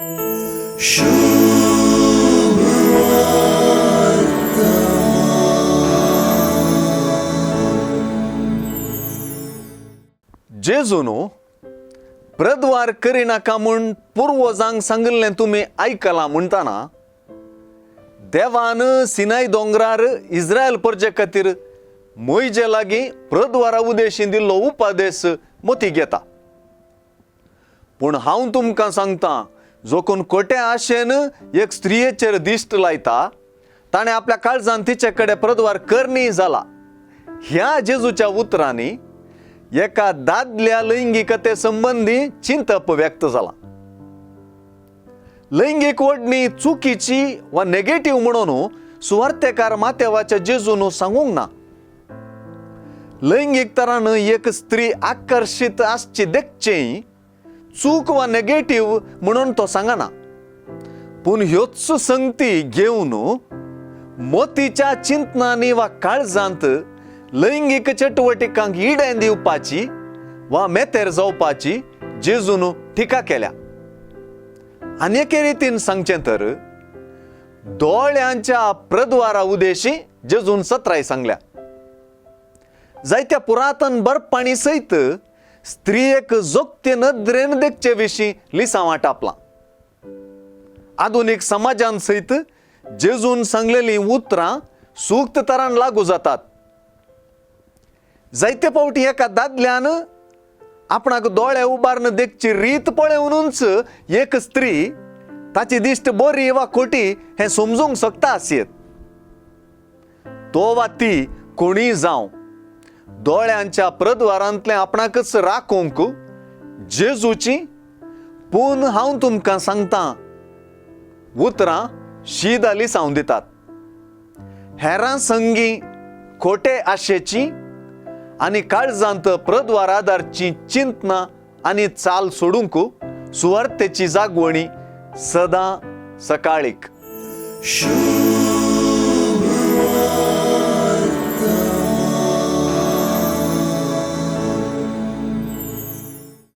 जेजूनो प्रद्वार करी नाका म्हूण पुर्वजांक सांगिल्लें तुमी आयकलां म्हणटाना देवान सिनाय दोंगरार इस्रायल प्रजे खातीर मोइजे लागीं प्रद्वारा उदेशीं दिल्लो उपादेश मोती घेता. पूण हांव तुमकां सांगतां, जो कोण खोट्या आशेन एक स्त्रियेचेर दिश्ट लायता ताणें आपल्या काळजांत तिचे कडेन प्रद्वार करनी जाला. ह्या जेजूच्या उतरांनी एका दादल्या लैंगिकते संबंधी चिंतप व्यक्त जाला. लैंगिक ओडणी चुकीची वा नेगेटिव्ह म्हणून सुवार्थेकार मातेवाच्या जेजून सांगूंक ना. लैंगिक तरान एक स्त्री आकर्षित आसची देखचें चूक वा नेगेटिव्ह म्हणून तो सांगना. पूण ह्योच संगती घेवन मोतीच्या चिंतनांनी वा काळजांत लैंगिक चटवटिकांक इडें दिवपाची वा मेतेर जावपाची जेजून टिका केल्या. आनी एके रितीन सांगचें तर दोळ्यांच्या प्रद्वारा उदेशी जेजून सत्राय सांगल्या. जायत्या पुरातन बरपाणी सयत स्त्रियेक जोगते नदरेन देखचे विशीं लिसांवां आपलां. आधुनीक समाजान सयत जेजून सांगलेलीं उतरां सूक्त तरान लागू जातात. जायते फावटी एका दादल्यान आपणाक दोळे उबारून देखची रीत पळोवनूच एक स्त्री ताची दिश्ट बरी वा खोटी हें समजूंक शकता आसयत. तो वा ती कोणीय जावं, दोळ्यांच्या प्रद्वारांतलें आपणाकच राखूंक जेजूची पूण हांव तुमकां सांगतां उतरां शीद लिसांव दितात. हेरां संगी खोटे आशेची आनी काळजांत प्रद्वार आदारची चिंतना आनी चाल सोडूंक सुवार्थेची जागवणी सदां सकाळीक.